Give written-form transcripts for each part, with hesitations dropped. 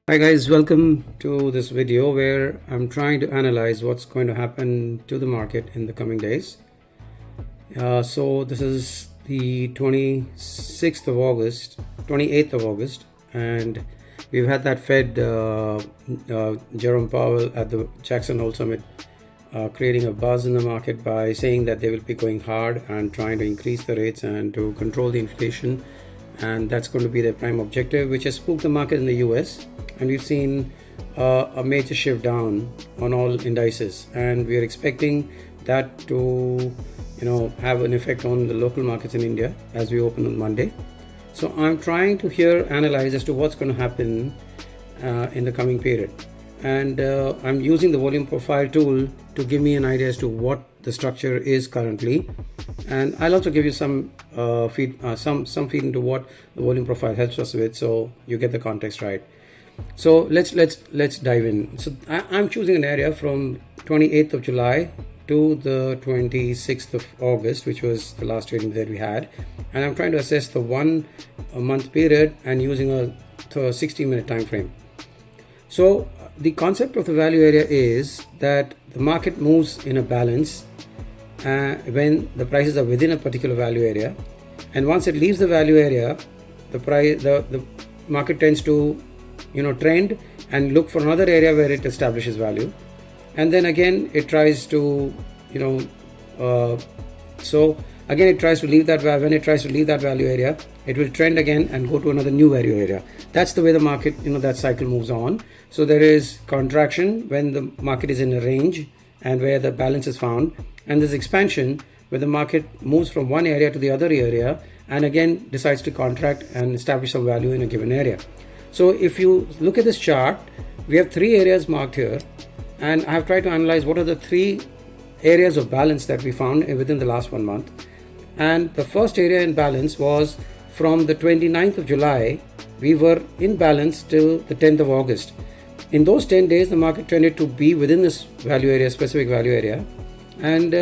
Hi guys, welcome to this video where I'm trying to analyze what's going to happen to the market in the coming days. So this is the 26th of August, 28th of August, and we've had that Fed Jerome Powell at the Jackson Hole Summit creating a buzz in the market by saying that they will be going hard and trying to increase the rates and to control the inflation, and that's going to be their prime objective, which has spooked the market in the US. And we've seen a major shift down on all indices, and we are expecting that to have an effect on the local markets in India as we open on Monday. So I'm trying to here analyze as to what's going to happen in the coming period, and I'm using the volume profile tool to give me an idea as to what the structure is currently, and I'll also give you some feed into what the volume profile helps us with, so you get the context right. So let's dive in. So I'm choosing an area from 28th of July to the 26th of August, which was the last trading that we had, and I'm trying to assess the 1 month period and using a 60-minute time frame. So the concept of the value area is that the market moves in a balance when the prices are within a particular value area, and once it leaves the value area, the market tends to trend and look for another area where it establishes value, and then again it tries to it tries to leave that. When it tries to leave that value area, it will trend again and go to another new value area. That's the way the market, that cycle moves on. So there is contraction when the market is in a range and where the balance is found, and there's expansion where the market moves from one area to the other area and again decides to contract and establish some value in a given area. So if you look at this chart, we have three areas marked here, and I have tried to analyze what are the three areas of balance that we found within the last 1 month. And the first area in balance was from the 29th of July. We were in balance till the 10th of August. In those 10 days, the market tended to be within this value area, specific value area, and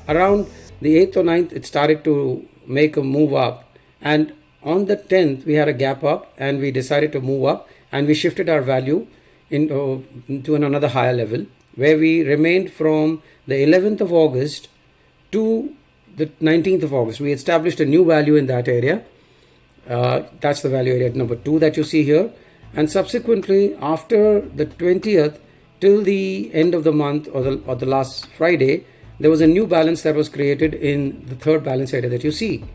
around the 8th or 9th, it started to make a move up, and on the 10th, we had a gap up and we decided to move up, and we shifted our value into another higher level where we remained from the 11th of August to the 19th of August. We established a new value in that area. That's the value area number 2 that you see here. And subsequently, after the 20th till the end of the month or the last Friday, there was a new balance that was created in the third balance area that you see.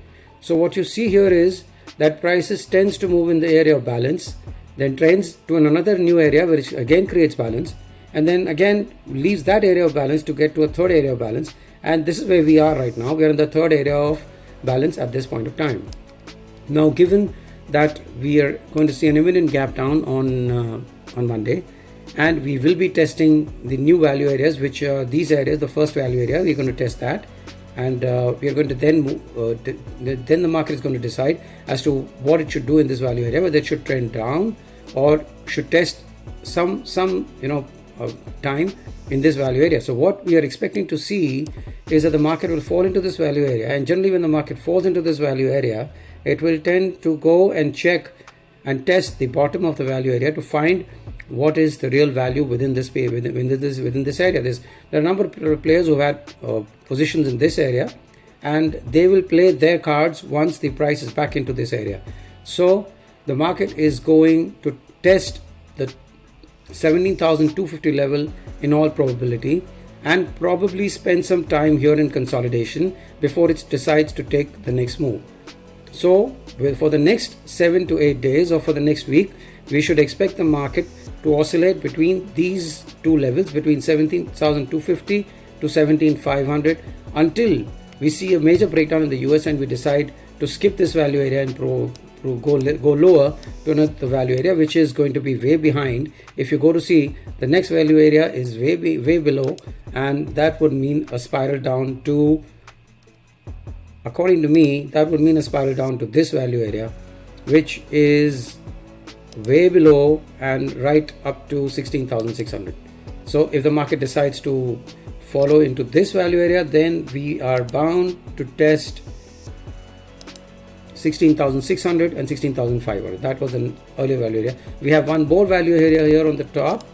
So what you see here is that prices tends to move in the area of balance, then trends to another new area which again creates balance, and then again leaves that area of balance to get to a third area of balance. And this is where we are right now. We are in the third area of balance at this point of time. Now, given that we are going to see an imminent gap down on Monday, and we will be testing the new value areas, which are these areas. The first value area, we're going to test that, and we are going to then move, then the market is going to decide as to what it should do in this value area, whether it should trend down or should test some time in this value area. So what we are expecting to see is that the market will fall into this value area, and generally when the market falls into this value area, it will tend to go and check and test the bottom of the value area to find what is the real value within this area. There are a number of players who have had positions in this area, and they will play their cards once the price is back into this area. So the market is going to test the 17,250 level in all probability, and probably spend some time here in consolidation before it decides to take the next move. So for the next 7 to 8 days or for the next week, we should expect the market to oscillate between these two levels, between 17,250 to 17,500, until we see a major breakdown in the US and we decide to skip this value area and go lower to another value area, which is going to be way behind. If you go to see, the next value area is way below, and that would mean a spiral down to, according to me, that would mean a spiral down to this value area, which is way below and right up to 16,600. So if the market decides to follow into this value area, then we are bound to test 16,600 and 16,500. That was an earlier value area. We have one more value area here on the top,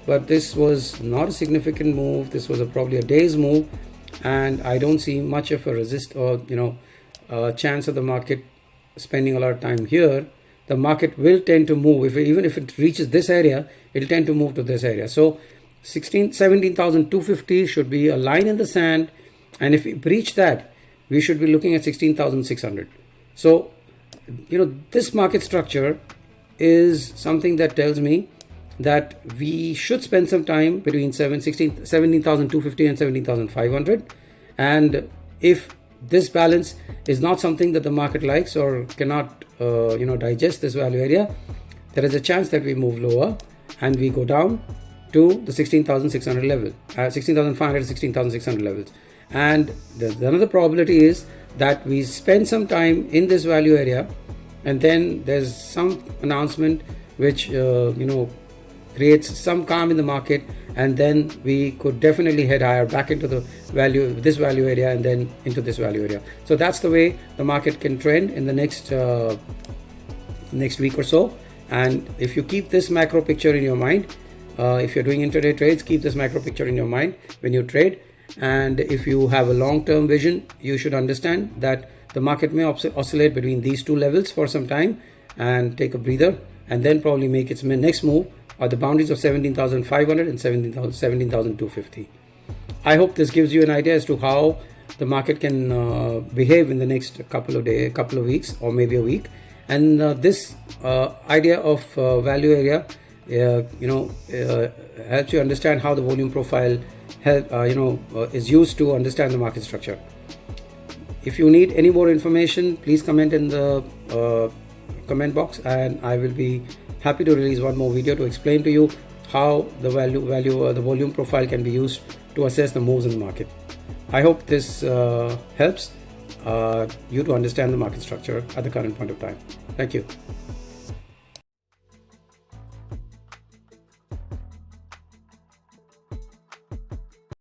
but this was not a significant move. This was probably a day's move, and I don't see much of a resist or chance of the market spending a lot of time here. The market will tend to move. Even if it reaches this area, it will tend to move to this area. So 17,250 should be a line in the sand, and if we breach that, we should be looking at 16,600. So this market structure is something that tells me that we should spend some time between 17,250 and 17,500, and if this balance is not something that the market likes or cannot digest this value area, there is a chance that we move lower and we go down to the 16,600 level, 16,500 to 16,600 levels. And there's another probability is that we spend some time in this value area, and then there's some announcement which creates some calm in the market, and then we could definitely head higher back into this value area and then into this value area. So that's the way the market can trend in the next week or so. And if you keep this macro picture in your mind, if you're doing intraday trades, keep this macro picture in your mind when you trade. And if you have a long-term vision, you should understand that the market may oscillate between these two levels for some time and take a breather, and then probably make its next move at the boundaries of 17,500 and 17,250. I hope this gives you an idea as to how the market can behave in the next couple of weeks, or maybe a week. And this idea of value area helps you understand how the volume profile is used to understand the market structure. If you need any more information, please comment in the comment box, and I will be happy to release one more video to explain to you how the the volume profile can be used to assess the moves in the market. I hope this helps you to understand the market structure at the current point of time. Thank you.